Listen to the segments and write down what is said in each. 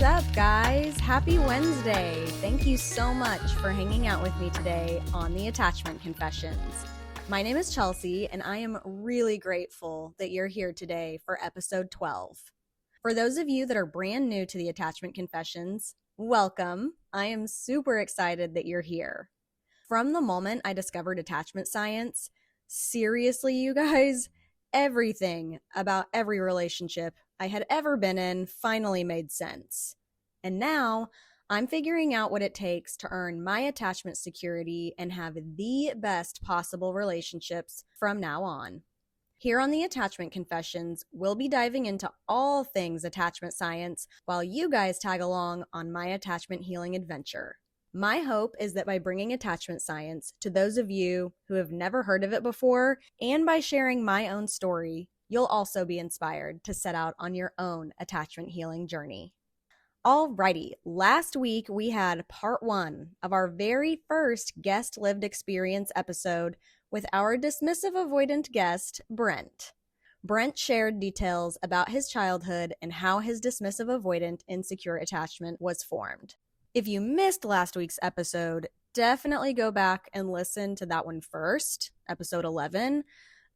What's up, guys? Happy Wednesday. Thank you so much for hanging out with me today on the Attachment Confessions. My name is Chelsea, and I am really grateful that you're here today for episode 12. For those of you that are brand new to the Attachment Confessions, welcome. I am super excited that you're here. From the moment I discovered attachment science, seriously, you guys, everything about every relationship I had ever been in finally made sense. And now I'm figuring out what it takes to earn my attachment security and have the best possible relationships from now on. Here on the Attachment Confessions, we'll be diving into all things attachment science while you guys tag along on my attachment healing adventure. My hope is that by bringing attachment science to those of you who have never heard of it before, and by sharing my own story, you'll also be inspired to set out on your own attachment healing journey. Alrighty, last week we had part 1 of our very first guest lived experience episode with our dismissive avoidant guest, Brent. Brent shared details about his childhood and how his dismissive avoidant insecure attachment was formed. If you missed last week's episode, definitely go back and listen to that one first, episode 11,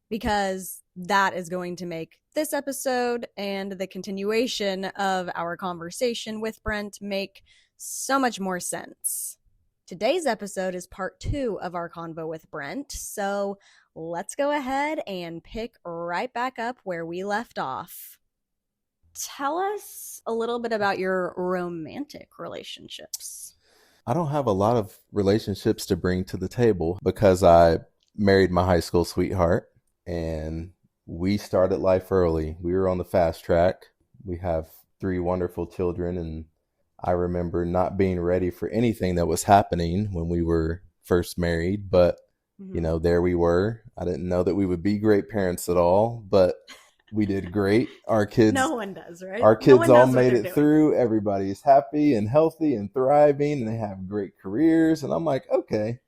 because that is going to make this episode and the continuation of our conversation with Brent make so much more sense. Today's episode is part 2 of our convo with Brent, so let's go ahead and pick right back up where we left off. Tell us a little bit about your romantic relationships. I don't have a lot of relationships to bring to the table because I married my high school sweetheart and we started life early. We were on the fast track. We have 3 wonderful children, and I remember not being ready for anything that was happening when we were first married, but you know, there we were. I didn't know that we would be great parents at all, but we did great. Our kids, no one does, right? Our kids all made it through. Everybody's happy and healthy and thriving, and they have great careers. And I'm like, okay,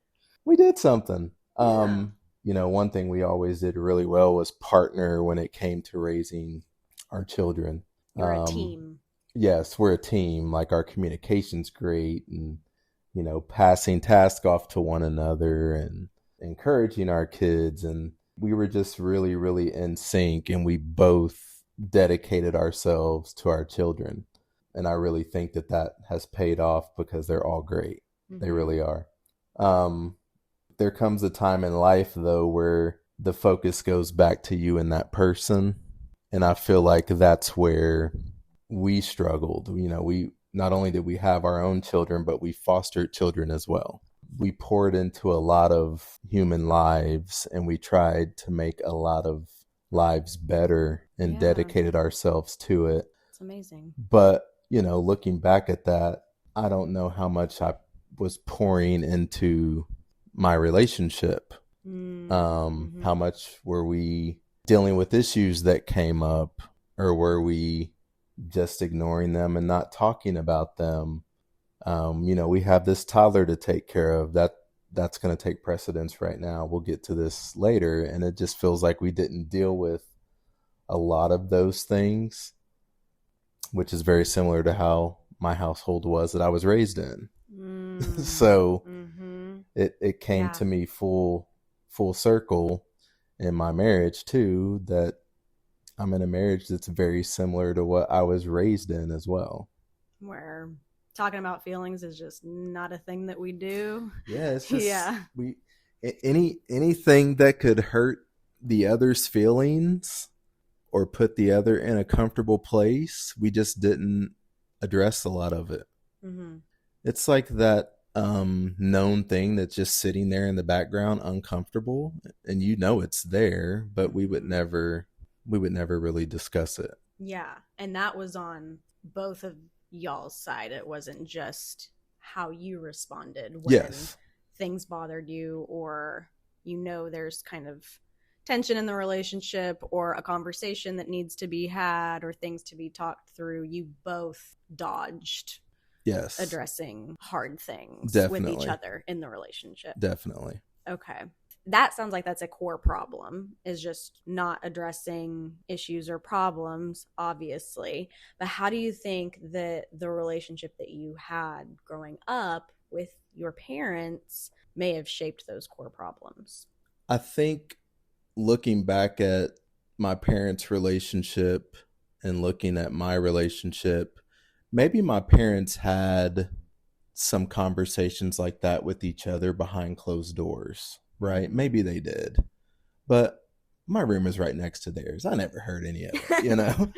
we did something. Yeah. You know, one thing we always did really well was partner when it came to raising our children. You're a team. Yes, we're a team. Like, our communication's great, and, you know, passing tasks off to one another and encouraging our kids. And we were just really, really in sync, and we both dedicated ourselves to our children. And I really think that that has paid off because they're all great. Mm-hmm. They really are. There comes a time in life, though, where the focus goes back to you and that person. And I feel like that's where we struggled. You know, we not only did we have our own children, but we fostered children as well. We poured into a lot of human lives, and we tried to make a lot of lives better and dedicated ourselves to it. It's amazing. But, you know, looking back at that, I don't know how much I was pouring into my relationship. How much were we dealing with issues that came up, or were we just ignoring them and not talking about them? You know, we have this toddler to take care of. That's going to take precedence right now. We'll get to this later. And it just feels like we didn't deal with a lot of those things, which is very similar to how my household was that I was raised in. So it came to me full circle in my marriage too, that I'm in a marriage that's very similar to what I was raised in as well. Where talking about feelings is just not a thing that we do. Yeah, it's just anything that could hurt the other's feelings or put the other in a comfortable place, we just didn't address a lot of it. Mm-hmm. It's like that known thing that's just sitting there in the background, uncomfortable, and you know it's there, but we would never really discuss it. Yeah, and that was on both of y'all's side. It wasn't just how you responded when things bothered you, or you know there's kind of tension in the relationship or a conversation that needs to be had or things to be talked through. You both dodged addressing hard things with each other in the relationship. Definitely. Okay. that sounds like that's a core problem, is just not addressing issues or problems, obviously. But how do you think that the relationship that you had growing up with your parents may have shaped those core problems? I think looking back at my parents' relationship and looking at my relationship, maybe my parents had some conversations like that with each other behind closed doors, right? Maybe they did. But my room is right next to theirs. I never heard any of it, you know?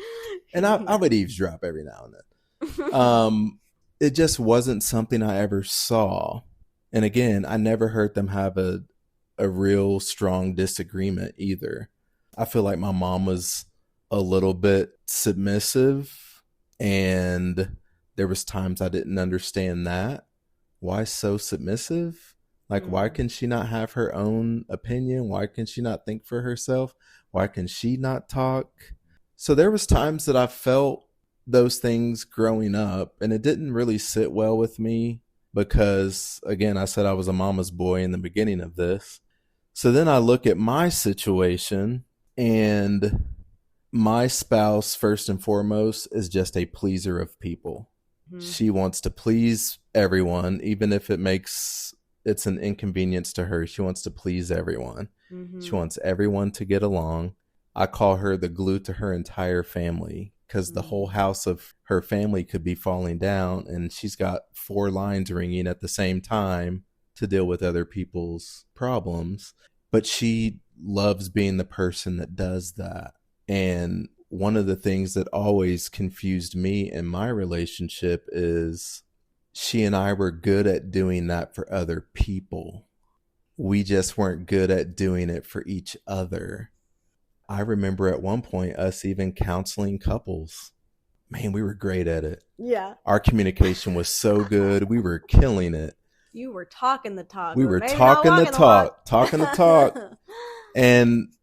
And I would eavesdrop every now and then. It just wasn't something I ever saw. And again, I never heard them have a real strong disagreement either. I feel like my mom was a little bit submissive, and there was times I didn't understand that. Why so submissive? Like, why can she not have her own opinion? Why can she not think for herself? Why can she not talk? So there was times that I felt those things growing up, and it didn't really sit well with me because, again, I said I was a mama's boy in the beginning of this. So then I look at my situation, and my spouse, first and foremost, is just a pleaser of people. She wants to please everyone, even if it's an inconvenience to her. She wants to please everyone. She wants everyone to get along. I call her the glue to her entire family, because the whole house of her family could be falling down, and she's got 4 lines ringing at the same time to deal with other people's problems. But she loves being the person that does that. And one of the things that always confused me in my relationship is she and I were good at doing that for other people. We just weren't good at doing it for each other. I remember at one point us even counseling couples. Man, we were great at it. Yeah. Our communication was so good. We were killing it. You were talking the talk. We were talking the talk. And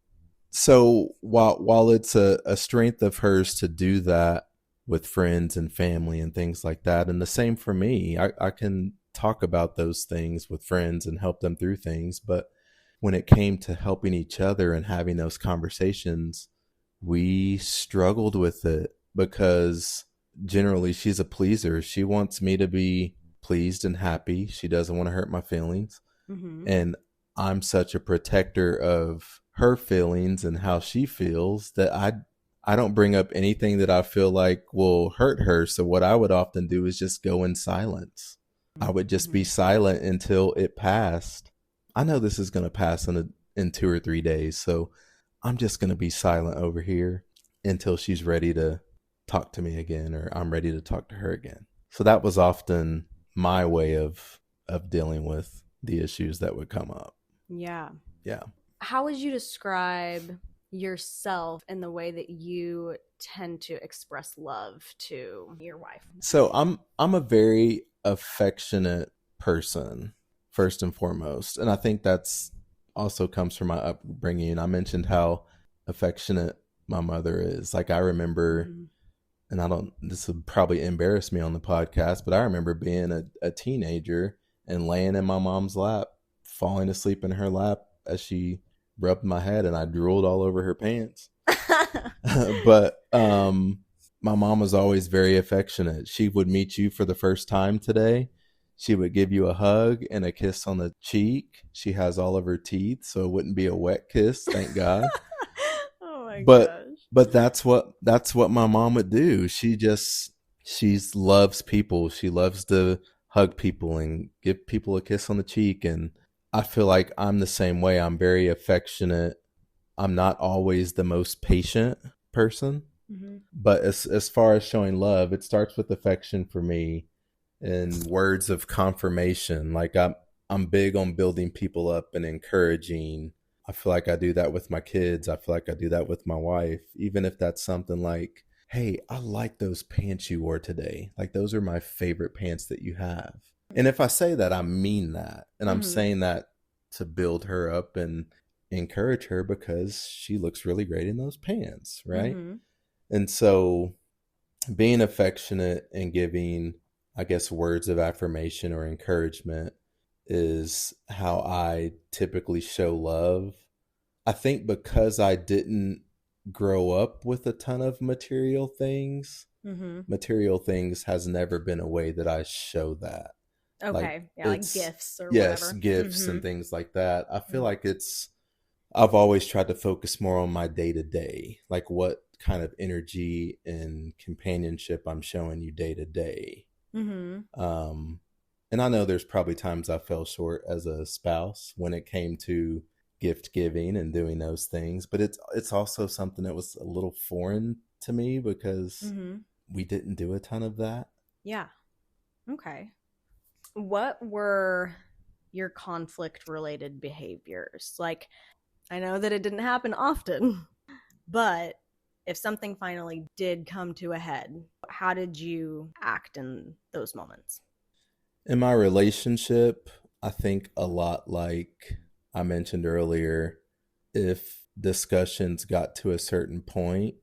so while it's a strength of hers to do that with friends and family and things like that, and the same for me, I can talk about those things with friends and help them through things. But when it came to helping each other and having those conversations, we struggled with it because generally she's a pleaser. She wants me to be pleased and happy. She doesn't want to hurt my feelings. And I'm such a protector of her feelings and how she feels that I don't bring up anything that I feel like will hurt her. So what I would often do is just go in silence. I would just be silent until it passed. I know this is going to pass in 2 or 3 days. So I'm just going to be silent over here until she's ready to talk to me again, or I'm ready to talk to her again. So that was often my way of dealing with the issues that would come up. Yeah. Yeah. How would you describe yourself in the way that you tend to express love to your wife? So I'm a very affectionate person, first and foremost. And I think that's also comes from my upbringing. I mentioned how affectionate my mother is. Like, I remember, and this would probably embarrass me on the podcast, but I remember being a teenager and laying in my mom's lap, falling asleep in her lap as she rubbed my head, and I drooled all over her pants. But my mom was always very affectionate. She would meet you for the first time today. She would give you a hug and a kiss on the cheek. She has all of her teeth, so it wouldn't be a wet kiss, thank God. Oh my gosh. But that's what my mom would do. She loves people. She loves to hug people and give people a kiss on the cheek. And I feel like I'm the same way. I'm very affectionate. I'm not always the most patient person, but as far as showing love, it starts with affection for me and words of confirmation. Like, I'm big on building people up and encouraging. I feel like I do that with my kids. I feel like I do that with my wife, even if that's something like, hey, I like those pants you wore today. Like, those are my favorite pants that you have. And if I say that, I mean that. And I'm saying that to build her up and encourage her because she looks really great in those pants, right? And so being affectionate and giving, I guess, words of affirmation or encouragement is how I typically show love. I think because I didn't grow up with a ton of material things, material things has never been a way that I show that. Like Okay. Yeah, like gifts or yes, whatever. gifts and things like that. I feel like I've always tried to focus more on my day to day, like what kind of energy and companionship I'm showing you day to day. And I know there's probably times I fell short as a spouse when it came to gift giving and doing those things, but it's also something that was a little foreign to me because we didn't do a ton of that. Yeah. Okay. What were your conflict related behaviors? Like, I know that it didn't happen often, but if something finally did come to a head, how did you act in those moments? In my relationship, I think a lot like I mentioned earlier, if discussions got to a certain point,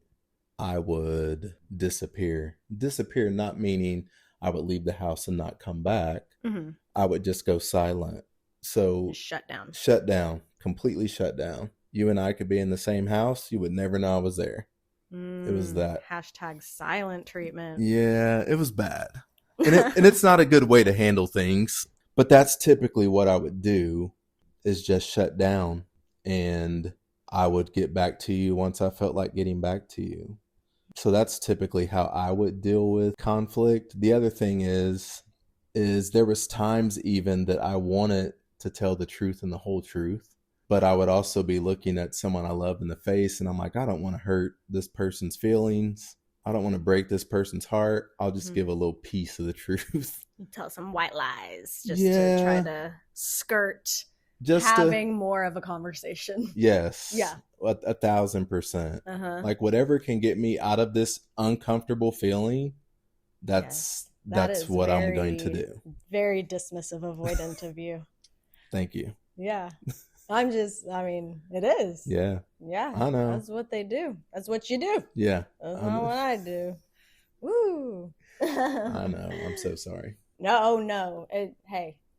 I would disappear. Disappear, not meaning I would leave the house and not come back. I would just go silent. So just shut down. Shut down. Completely shut down. You and I could be in the same house. You would never know I was there. It was that. Hashtag silent treatment. Yeah, it was bad. And it's not a good way to handle things. But that's typically what I would do, is just shut down. And I would get back to you once I felt like getting back to you. So that's typically how I would deal with conflict. The other thing is there was times even that I wanted to tell the truth and the whole truth, but I would also be looking at someone I love in the face and I'm like, I don't want to hurt this person's feelings. I don't want to break this person's heart. I'll just give a little piece of the truth. Tell some white lies just to try to skirt having more of a conversation. Yes. Yeah. 1,000%. Like whatever can get me out of this uncomfortable feeling, that's what I'm going to do. Very dismissive avoidant of you. Thank you. Yeah. It is. Yeah. Yeah. I know. That's what they do. That's what you do. Yeah. That's not what I do. Woo. I know. I'm so sorry. No. It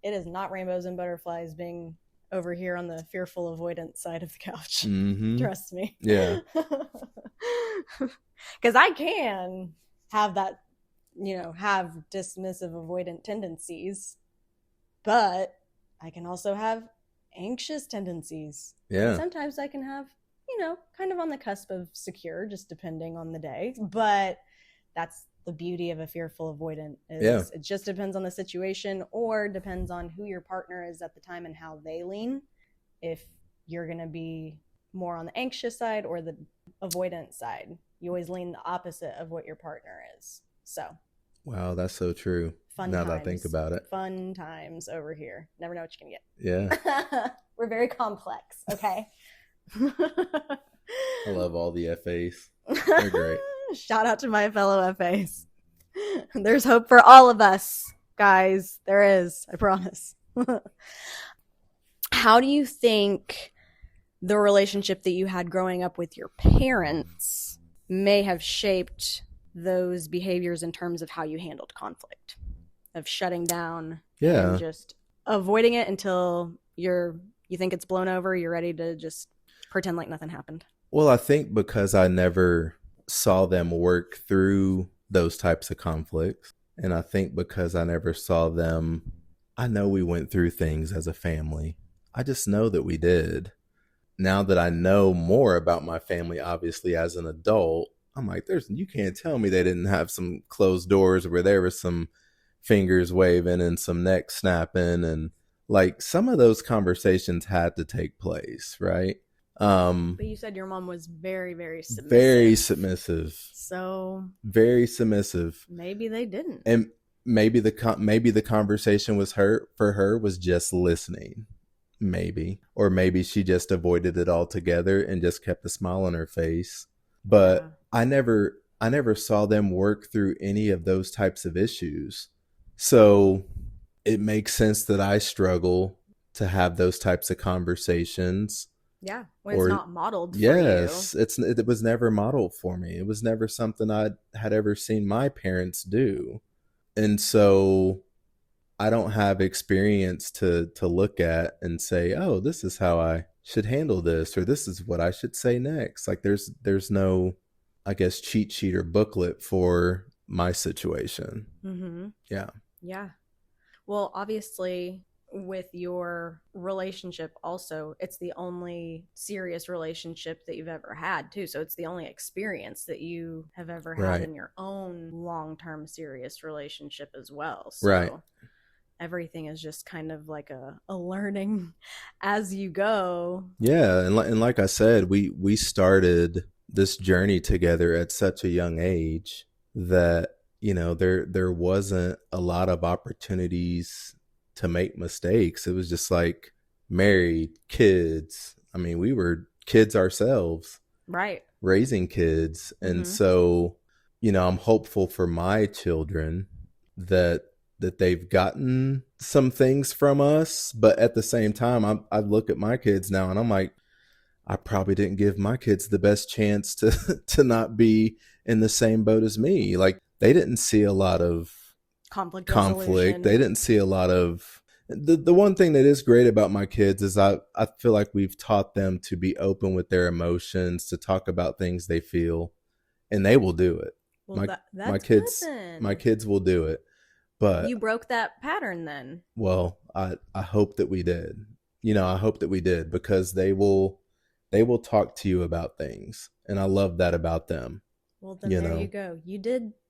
is not rainbows and butterflies being over here on the fearful avoidant side of the couch. Trust me. Yeah. Because I can have that, have dismissive avoidant tendencies, but I can also have anxious tendencies. Yeah. And sometimes I can have, kind of on the cusp of secure, just depending on the day. But that's the beauty of a fearful avoidant. It just depends on the situation, or depends on who your partner is at the time and how they lean. If you're going to be more on the anxious side or the avoidant side, you always lean the opposite of what your partner is. So. Wow, that's so true. Now that I think about it. Fun times over here. Never know what you're going to get. Yeah. We're very complex, okay? I love all the FAs. They're great. Shout out to my fellow FAs. There's hope for all of us, guys. There is, I promise. How do you think the relationship that you had growing up with your parents may have shaped those behaviors in terms of how you handled conflict, of shutting down and just avoiding it until you think it's blown over, you're ready to just pretend like nothing happened? Well, I think because I never saw them work through those types of conflicts, and I think because I never saw them, I know we went through things as a family. I just know that we did. Now that I know more about my family, obviously as an adult, I'm like, you can't tell me they didn't have some closed doors where there was some fingers waving and some neck snapping, and like some of those conversations had to take place, right? But you said your mom was very, very submissive. Very submissive. So very submissive. Maybe they didn't. And maybe the conversation for her was just listening. Maybe. Or maybe she just avoided it altogether and just kept a smile on her face. But I never saw them work through any of those types of issues. So it makes sense that I struggle to have those types of conversations. Yeah, when it's not modeled for you. Yes, it was never modeled for me. It was never something I had ever seen my parents do. And so I don't have experience to look at and say, oh, this is how I should handle this, or this is what I should say next. Like there's no, I guess, cheat sheet or booklet for my situation. Mm-hmm. Yeah. Yeah. Well, obviously, with your relationship, also, it's the only serious relationship that you've ever had, too. So it's the only experience that you have ever had Right. in your own long term serious relationship as well. Right. So everything is just kind of like a learning as you go. Yeah, and like I said, we started this journey together at such a young age that there wasn't a lot of opportunities to make mistakes. It was just like married, kids. I mean, we were kids ourselves, Right. raising kids, and Mm-hmm. so I'm hopeful for my children that they've gotten some things from us, but at the same time, I look at my kids now and I'm like, I probably didn't give my kids the best chance to to not be in the same boat as me. Like they didn't see a lot of Conflict conflict. They resolution. didn't see a lot of the one thing that is great about my kids is I feel like we've taught them to be open with their emotions, to talk about things they feel, and they will do it. Well, My my that's good kids my then. kids will do it. But You broke that pattern then. well, I hope that we did. I hope that we did because they will talk to you about things, and I love that about them. Well, then You there you know. go.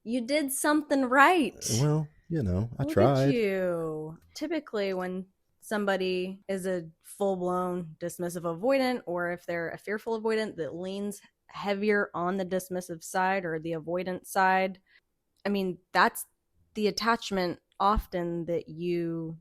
You did something right. Well, I Look at tried. you. Typically, when somebody is a full blown dismissive avoidant, or if they're a fearful avoidant that leans heavier on the dismissive side or the avoidant side, I mean, that's the attachment often that you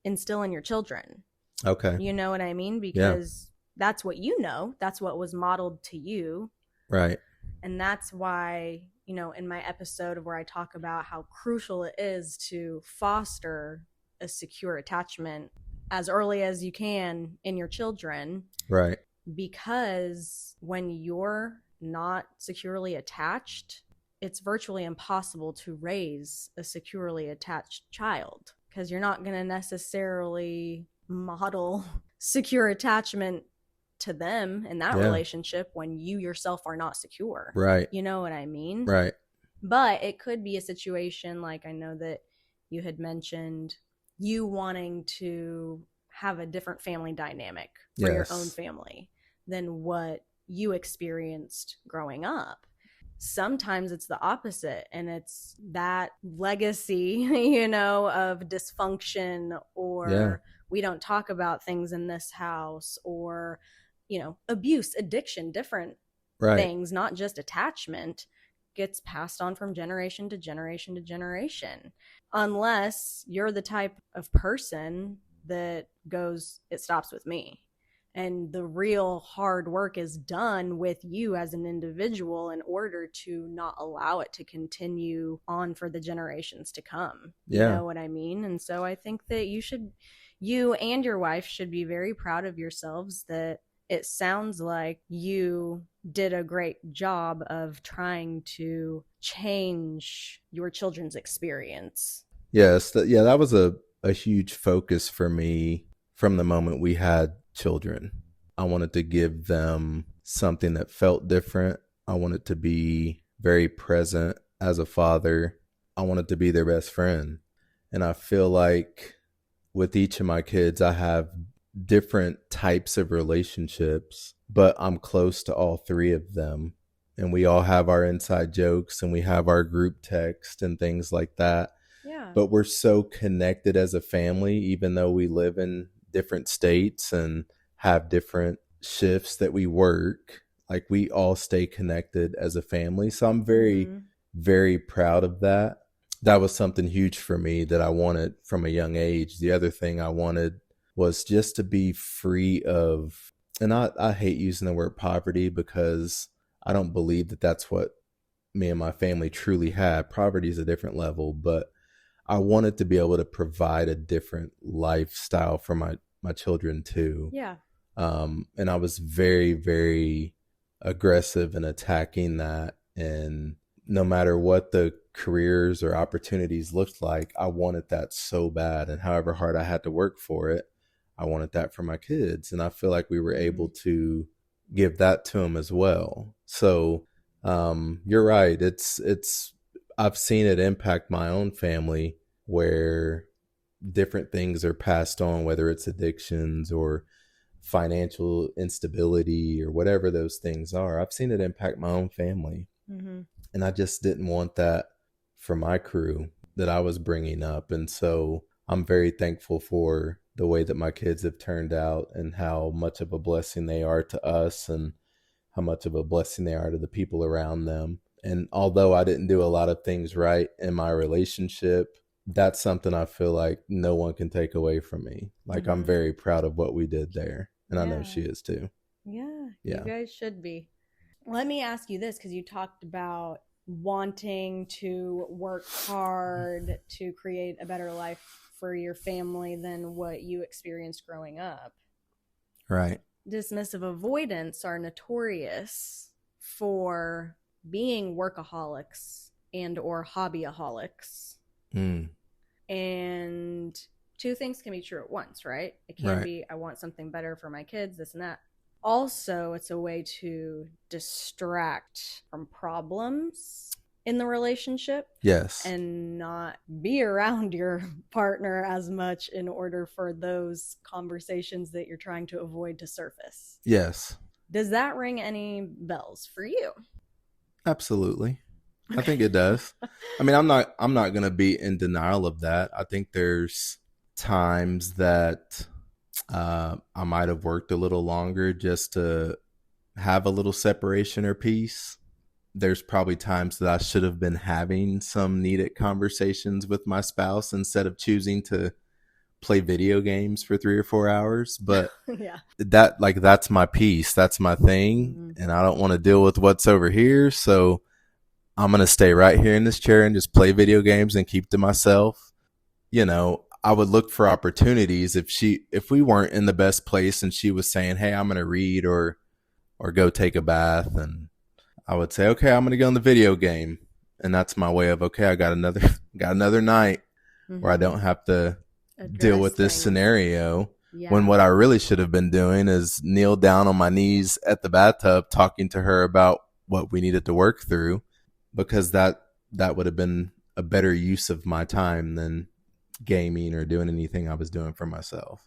instill in your children. Okay. You know what I mean? Yeah. Because that's what you know, that's what was modeled to you. Right. And that's why, in my episode of where I talk about how crucial it is to foster a secure attachment as early as you can in your children, Right. because when you're not securely attached, it's virtually impossible to raise a securely attached child because you're not going to necessarily model secure attachment to them in that Yeah. relationship when you yourself are not secure. Right. You know what I mean? Right. But it could be a situation like I know that you had mentioned you wanting to have a different family dynamic for your own Yes. family than what you experienced growing up. Sometimes it's the opposite, and it's that legacy, of dysfunction, or Yeah. we don't talk about things in this house, or, abuse, addiction, different Right. things, not just attachment, gets passed on from generation to generation to generation. Unless you're the type of person that goes, it stops with me. And the real hard work is done with you as an individual in order to not allow it to continue on for the generations to come. You Yeah. know what I mean? And so I think that you and your wife should be very proud of yourselves that it sounds like you did a great job of trying to change your children's experience. Yes. That was a huge focus for me from the moment we had children. I wanted to give them something that felt different. I wanted to be very present as a father. I wanted to be their best friend. And I feel like with each of my kids, I have different types of relationships, but I'm close to all three of them. And we all have our inside jokes and we have our group text and things like that. Yeah. But we're so connected as a family, even though we live in different states and have different shifts that we work. Like we all stay connected as a family. So I'm very, very proud of that. That was something huge for me that I wanted from a young age. The other thing I wanted was just to be free of, and I hate using the word poverty because I don't believe that that's what me and my family truly had. Poverty is a different level, but I wanted to be able to provide a different lifestyle for my children too. Yeah. And I was very, very aggressive in attacking that and no matter what the careers or opportunities looked like, I wanted that so bad. And however hard I had to work for it, I wanted that for my kids. And I feel like we were able to give that to them as well. So you're right. I've seen it impact my own family where different things are passed on, whether it's addictions or financial instability or whatever those things are. I've seen it impact my own family. And I just didn't want that for my crew that I was bringing up. And so I'm very thankful for the way that my kids have turned out and how much of a blessing they are to us and how much of a blessing they are to the people around them. And although I didn't do a lot of things right in my relationship, that's something I feel like no one can take away from me. Like, I'm very proud of what we did there. And I know she is too. Yeah, you guys should be. Let me ask you this, because you talked about wanting to work hard to create a better life for your family than what you experienced growing up. Right. Dismissive avoidants are notorious for being workaholics and or hobbyaholics. And two things can be true at once, right? It can be, I want something better for my kids, this and that. Also, it's a way to distract from problems in the relationship. Yes. And not be around your partner as much in order for those conversations that you're trying to avoid to surface. Yes. Does that ring any bells for you? Absolutely. I think it does. I mean, I'm not going to be in denial of that. I think there's times that I might have worked a little longer just to have a little separation or peace. There's probably times that I should have been having some needed conversations with my spouse instead of choosing to play video games for 3 or 4 hours. But that's my peace. That's my thing. And I don't want to deal with what's over here. So I'm going to stay right here in this chair and just play video games and keep to myself. You know, I would look for opportunities if we weren't in the best place and she was saying, hey, I'm going to read or go take a bath, and I would say, okay, I'm going to go in the video game. And that's my way of, okay, I got another night where I don't have to deal with this scenario. When what I really should have been doing is kneel down on my knees at the bathtub, talking to her about what we needed to work through, because that would have been a better use of my time than gaming or doing anything I was doing for myself.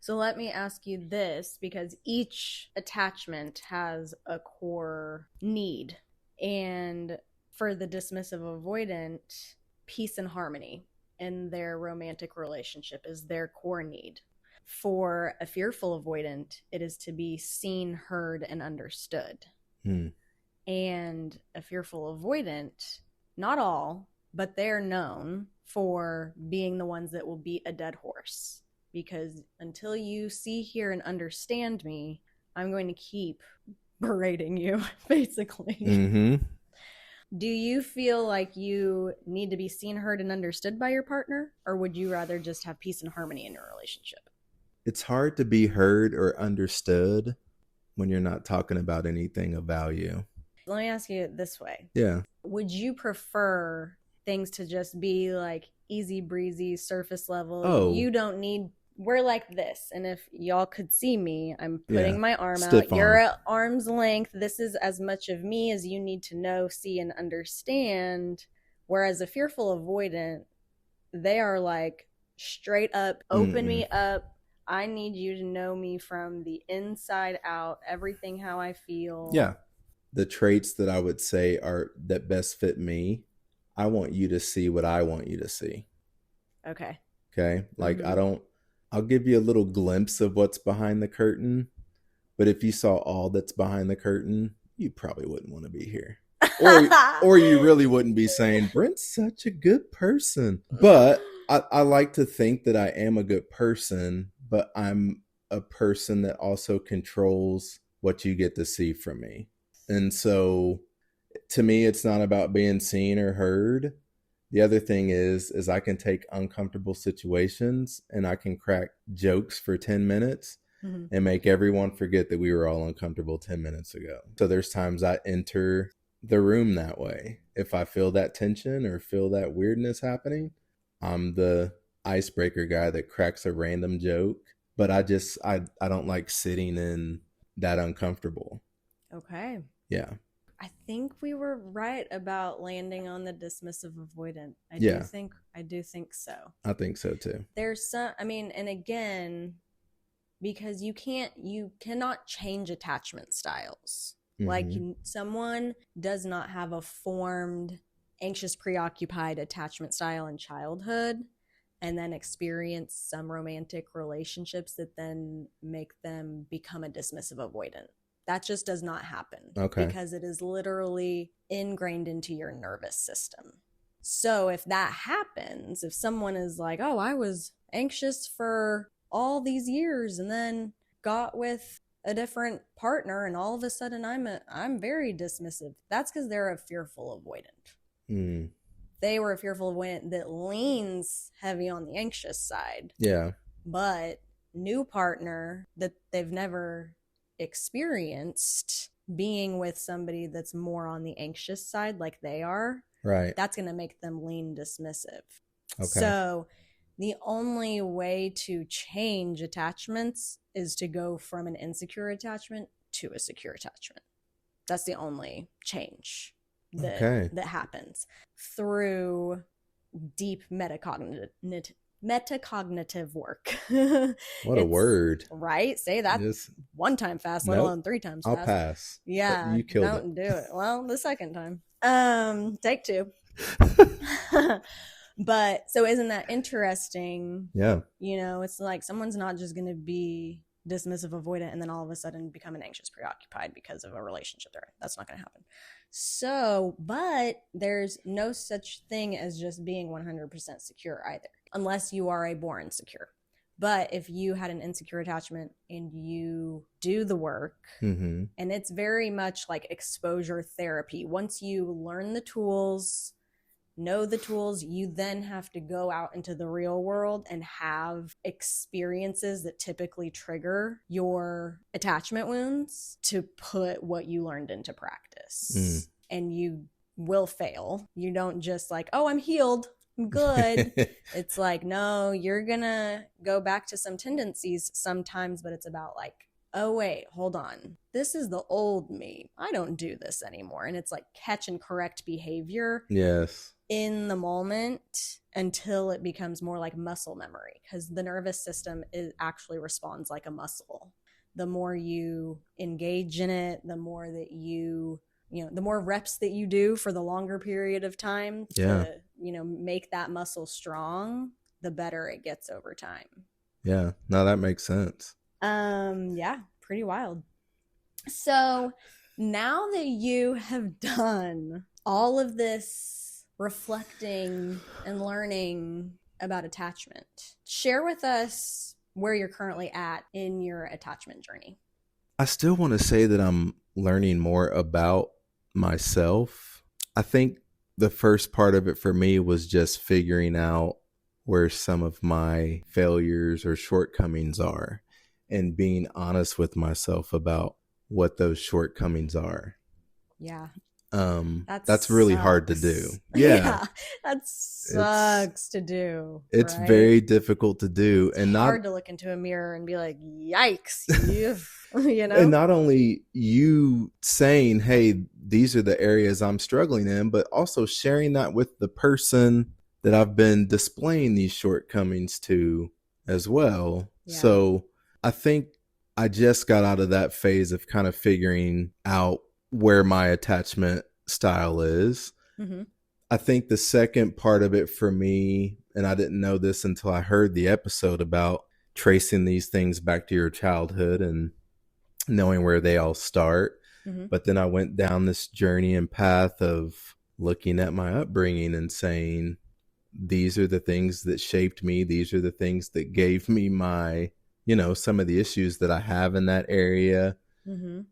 So let me ask you this, because each attachment has a core need. And for the dismissive avoidant, peace and harmony in their romantic relationship is their core need. For a fearful avoidant, it is to be seen, heard, and understood. And a fearful avoidant, not all, but they're known for being the ones that will beat a dead horse. Because until you see, hear, and understand me, I'm going to keep berating you, basically. Do you feel like you need to be seen, heard, and understood by your partner? Or would you rather just have peace and harmony in your relationship? It's hard to be heard or understood when you're not talking about anything of value. Let me ask you it this way. Yeah. Would you prefer things to just be like easy breezy, surface level? Oh. You don't need, we're like this. And if y'all could see me, I'm putting my arm Stiff out. arm. You're at arm's length. This is as much of me as you need to know, see, and understand. Whereas a fearful avoidant, they are like straight up, open me up. I need you to know me from the inside out, everything how I feel. Yeah. The traits that I would say are that best fit me, I want you to see what I want you to see. Okay. Like, I'll give you a little glimpse of what's behind the curtain, but if you saw all that's behind the curtain, you probably wouldn't want to be here. Or you really wouldn't be saying, Brent's such a good person. But I like to think that I am a good person, but I'm a person that also controls what you get to see from me. And so to me, it's not about being seen or heard. The other thing is I can take uncomfortable situations and I can crack jokes for 10 minutes and make everyone forget that we were all uncomfortable 10 minutes ago. So there's times I enter the room that way. If I feel that tension or feel that weirdness happening, I'm the icebreaker guy that cracks a random joke. But I don't like sitting in that uncomfortable. Okay. Yeah. I think we were right about landing on the dismissive avoidant. I do think so. I think so too. There's some, I mean, and again, because you cannot change attachment styles. Like someone does not have a formed anxious preoccupied attachment style in childhood and then experience some romantic relationships that then make them become a dismissive avoidant. That just does not happen. Okay. Because it is literally ingrained into your nervous system. So if that happens, if someone is like, oh, I was anxious for all these years and then got with a different partner and all of a sudden I'm very dismissive, that's because they're a fearful avoidant. They were a fearful avoidant that leans heavy on the anxious side. Yeah. But new partner that they've never experienced being with somebody that's more on the anxious side like they are, right, that's going to make them lean dismissive. Okay. So the only way to change attachments is to go from an insecure attachment to a secure attachment. That's the only change that happens through deep metacognitive work. What a word. Right? Say that one time fast, let alone 3 times fast. I'll pass. Yeah. You killed Don't do it. Well, the second time. Take 2. But so isn't that interesting? Yeah. You know, it's like someone's not just going to be dismissive avoidant and then all of a sudden become an anxious preoccupied because of a relationship they're in. That's not going to happen. So, but there's no such thing as just being 100% secure either, unless you are a born secure. But if you had an insecure attachment and you do the work, and it's very much like exposure therapy. Once you learn the tools, know the tools, you then have to go out into the real world and have experiences that typically trigger your attachment wounds to put what you learned into practice. And you will fail. You don't just like, oh, I'm healed, I'm good. It's like, no, you're gonna go back to some tendencies sometimes, but it's about like, oh, wait, hold on. This is the old me. I don't do this anymore. And it's like catch and correct behavior. Yes. In the moment until it becomes more like muscle memory, because the nervous system actually responds like a muscle. The more you engage in it, the more that the more reps that you do for the longer period of time to, make that muscle strong, the better it gets over time. Yeah, no, that makes sense. Yeah, pretty wild. So now that you have done all of this reflecting and learning about attachment, share with us where you're currently at in your attachment journey. I still want to say that I'm learning more about myself. I think the first part of it for me was just figuring out where some of my failures or shortcomings are and being honest with myself about what those shortcomings are. Yeah. That's really hard to do. Yeah. That sucks to do. It's very difficult to do. It's hard to look into a mirror and be like, yikes, you know? And not only you saying, hey, these are the areas I'm struggling in, but also sharing that with the person that I've been displaying these shortcomings to as well. Yeah. So I think I just got out of that phase of kind of figuring out where my attachment style is. I think the second part of it for me, and I didn't know this until I heard the episode about tracing these things back to your childhood and knowing where they all start. But then I went down this journey and path of looking at my upbringing and saying, these are the things that shaped me. These are the things that gave me my, some of the issues that I have in that area.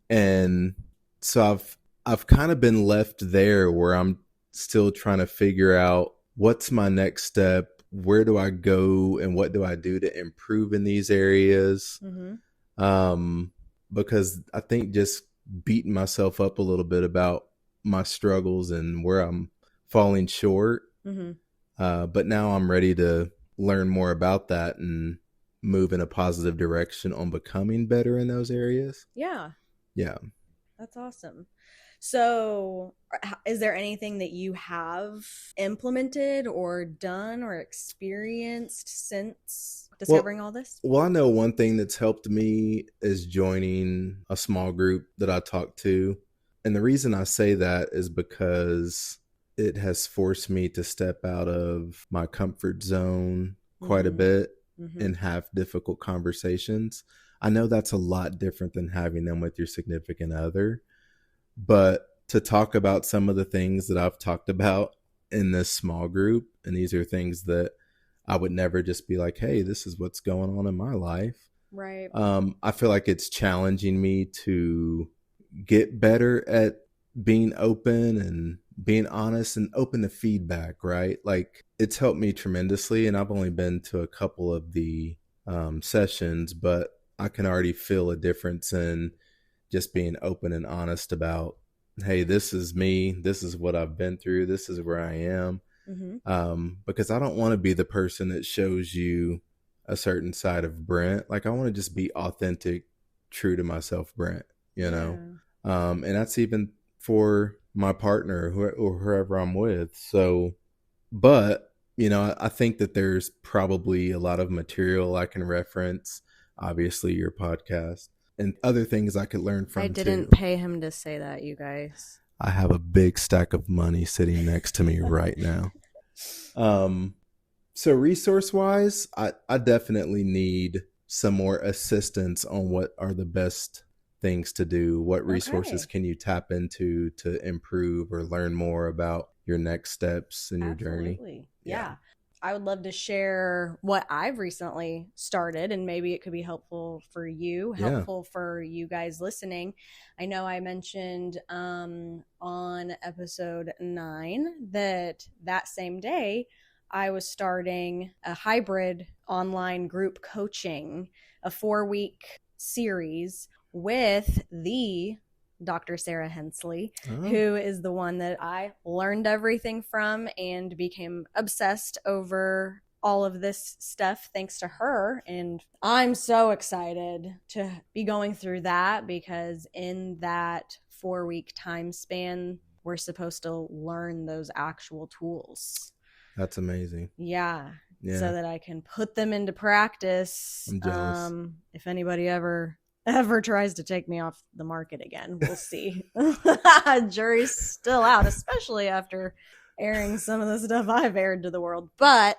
And so I've kind of been left there where I'm still trying to figure out what's my next step, where do I go, and what do I do to improve in these areas. Because I think just beating myself up a little bit about my struggles and where I'm falling short. But now I'm ready to learn more about that and move in a positive direction on becoming better in those areas. Yeah. Yeah. That's awesome. So, is there anything that you have implemented or done or experienced since discovering all this? Well, I know one thing that's helped me is joining a small group that I talk to. And the reason I say that is because it has forced me to step out of my comfort zone quite a bit and have difficult conversations. I know that's a lot different than having them with your significant other, but to talk about some of the things that I've talked about in this small group, and these are things that I would never just be like, hey, this is what's going on in my life. Right. I feel like it's challenging me to get better at being open and being honest and open to feedback, right? Like, it's helped me tremendously. And I've only been to a couple of the sessions, but I can already feel a difference in just being open and honest about, hey, this is me. This is what I've been through. This is where I am. Because I don't want to be the person that shows you a certain side of Brent. Like, I want to just be authentic, true to myself, Brent, you know? And that's even for my partner or whoever I'm with. So, but, you know, I think that there's probably a lot of material I can reference, obviously your podcast, and other things I could learn from. I didn't pay him to say that, you guys. I have a big stack of money sitting next to me right now. So resource-wise, I definitely need some more assistance on what are the best things to do. What resources can you tap into to improve or learn more about your next steps in your journey? Yeah. I would love to share what I've recently started, and maybe it could be helpful for you, for you guys listening. I know I mentioned on episode 9 that same day I was starting a hybrid online group coaching, a 4-week series with the Dr. Sarah Hensley, who is the one that I learned everything from and became obsessed over all of this stuff thanks to her. And I'm so excited to be going through that, because in that 4-week time span, we're supposed to learn those actual tools. That's amazing. Yeah. So that I can put them into practice. I'm jealous. If anybody ever tries to take me off the market again, we'll see. Jury's still out, especially after airing some of the stuff I've aired to the world. But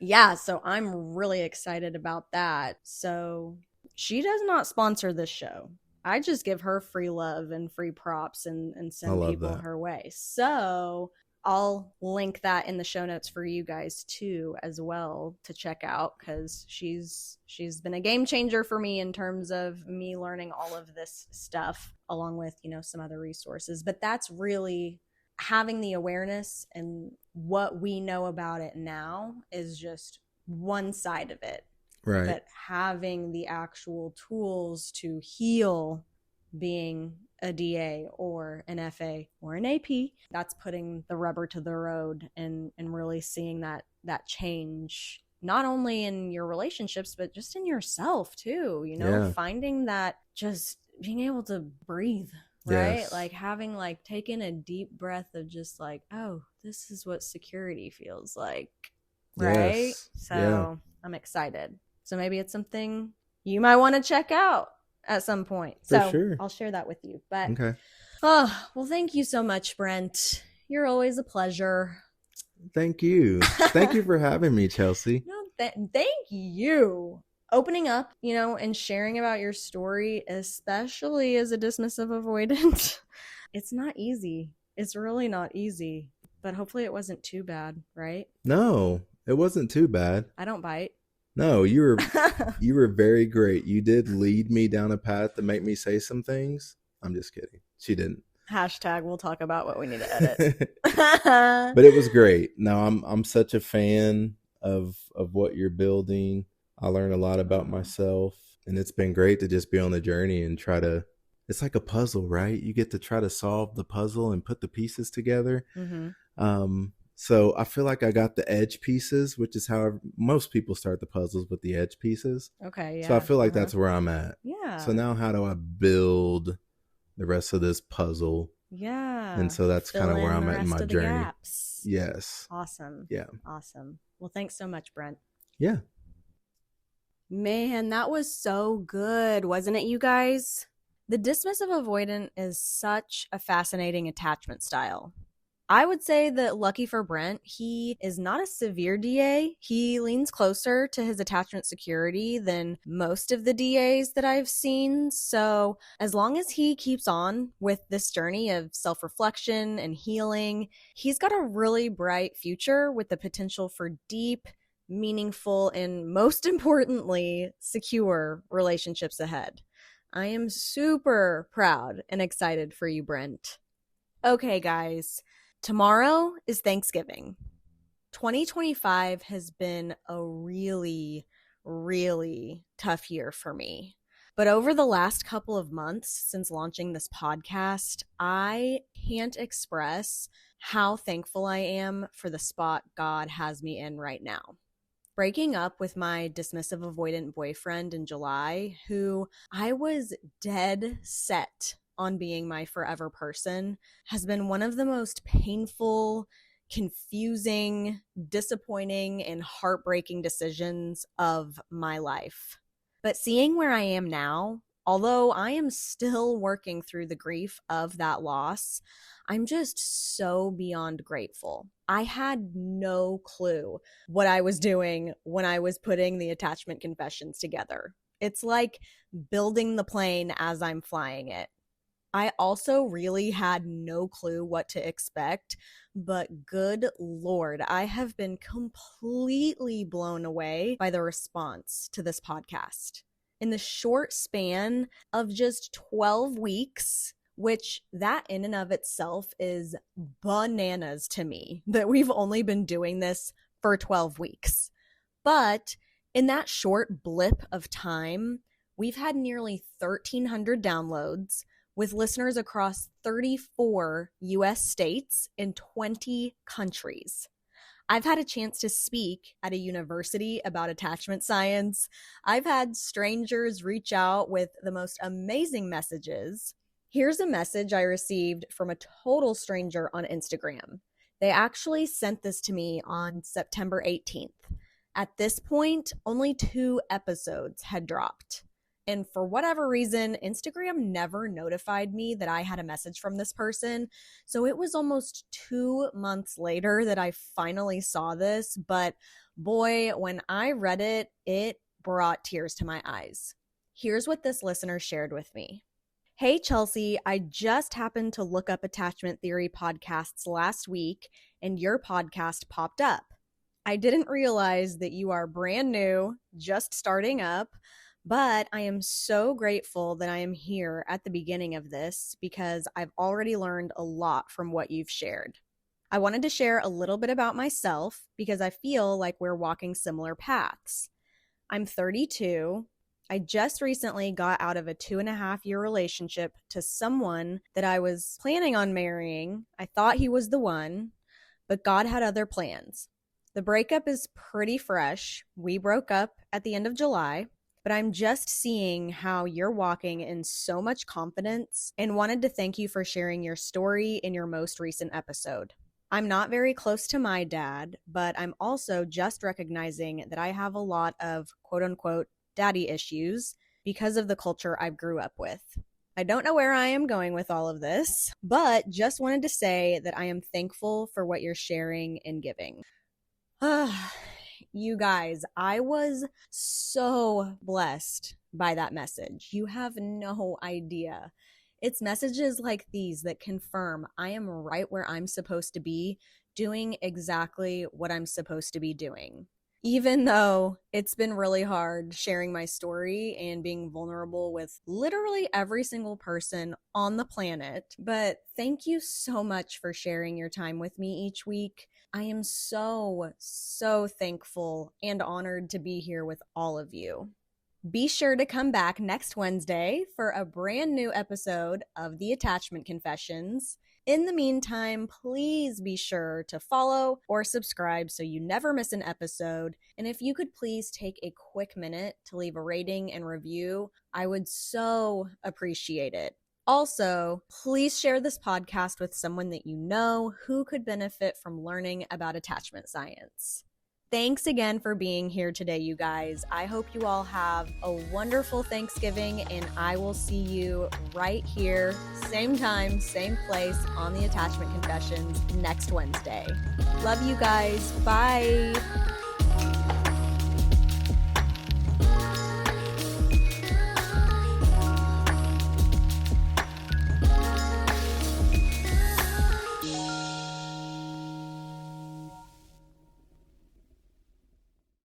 yeah, so I'm really excited about that. So she does not sponsor this show. I just give her free love and free props and send people her way. So I'll link that in the show notes for you guys too, as well, to check out, because she's been a game changer for me in terms of me learning all of this stuff, along with, you know, some other resources. But that's really having the awareness, and what we know about it now is just one side of it. Right. But having the actual tools to heal, being a DA or an FA or an AP, that's putting the rubber to the road and really seeing that change, not only in your relationships, but just in yourself too, you know, finding that, just being able to breathe, right? Like having taken a deep breath of just like, oh, this is what security feels like, right? So I'm excited. So maybe it's something you might want to check out at some point. So sure. I'll share that with you. But oh, well, thank you so much, Brent. You're always a pleasure. Thank you. Thank you for having me, Chelsea. No, thank you. Opening up, you know, and sharing about your story, especially as a dismissive avoidant. It's not easy. It's really not easy. But hopefully it wasn't too bad, right? No, it wasn't too bad. I don't bite. No, you were very great. You did lead me down a path to make me say some things. I'm just kidding. She didn't. Hashtag we'll talk about what we need to edit. But it was great. No, I'm such a fan of what you're building. I learned a lot about myself, and it's been great to just be on the journey and try to it's like a puzzle, right? You get to try to solve the puzzle and put the pieces together. So I feel like I got the edge pieces, which is how most people start the puzzles, with the edge pieces. Okay, yeah. So I feel like that's where I'm at. Yeah. So now how do I build the rest of this puzzle? Yeah. And so that's kind of where I'm at in my journey. Gaps. Yes. Awesome. Yeah. Awesome. Well, thanks so much, Brent. Yeah. Man, that was so good, wasn't it, you guys? The dismissive avoidant is such a fascinating attachment style. I would say that lucky for Brent, he is not a severe DA. He leans closer to his attachment security than most of the DAs that I've seen. So as long as he keeps on with this journey of self-reflection and healing, he's got a really bright future with the potential for deep, meaningful, and most importantly, secure relationships ahead. I am super proud and excited for you, Brent. Okay, guys. Tomorrow is Thanksgiving. 2025 has been a really, really tough year for me. But over the last couple of months since launching this podcast, I can't express how thankful I am for the spot God has me in right now. Breaking up with my dismissive avoidant boyfriend in July, who I was dead set on being my forever person, has been one of the most painful, confusing, disappointing, and heartbreaking decisions of my life. But seeing where I am now, although I am still working through the grief of that loss, I'm just so beyond grateful. I had no clue what I was doing when I was putting the attachment confessions together. It's like building the plane as I'm flying it. I also really had no clue what to expect, but good Lord, I have been completely blown away by the response to this podcast. In the short span of just 12 weeks, which that in and of itself is bananas to me, that we've only been doing this for 12 weeks. But in that short blip of time, we've had nearly 1,300 downloads, with listeners across 34 US states and 20 countries. I've had a chance to speak at a university about attachment science. I've had strangers reach out with the most amazing messages. Here's a message I received from a total stranger on Instagram. They actually sent this to me on September 18th. At this point, only 2 episodes had dropped. And for whatever reason, Instagram never notified me that I had a message from this person. So it was almost 2 months later that I finally saw this. But boy, when I read it, it brought tears to my eyes. Here's what this listener shared with me. Hey, Chelsea, I just happened to look up attachment theory podcasts last week, and your podcast popped up. I didn't realize that you are brand new, just starting up. But I am so grateful that I am here at the beginning of this because I've already learned a lot from what you've shared. I wanted to share a little bit about myself because I feel like we're walking similar paths. I'm 32. I just recently got out of a 2.5-year relationship to someone that I was planning on marrying. I thought he was the one, but God had other plans. The breakup is pretty fresh. We broke up at the end of July. But I'm just seeing how you're walking in so much confidence and wanted to thank you for sharing your story in your most recent episode. I'm not very close to my dad, but I'm also just recognizing that I have a lot of quote unquote daddy issues because of the culture I grew up with. I don't know where I am going with all of this, but just wanted to say that I am thankful for what you're sharing and giving. You guys, I was so blessed by that message. You have no idea. It's messages like these that confirm I am right where I'm supposed to be, doing exactly what I'm supposed to be doing. Even though it's been really hard sharing my story and being vulnerable with literally every single person on the planet. But thank you so much for sharing your time with me each week. I am so thankful and honored to be here with all of you. Be sure to come back next Wednesday for a brand new episode of the Attachment Confessions. In the meantime, please be sure to follow or subscribe so you never miss an episode. And if you could please take a quick minute to leave a rating and review, I would so appreciate it. Also, please share this podcast with someone that you know who could benefit from learning about attachment science. Thanks again for being here today, you guys. I hope you all have a wonderful Thanksgiving, and I will see you right here, same time, same place on the Attachment Confessions next Wednesday. Love you guys. Bye.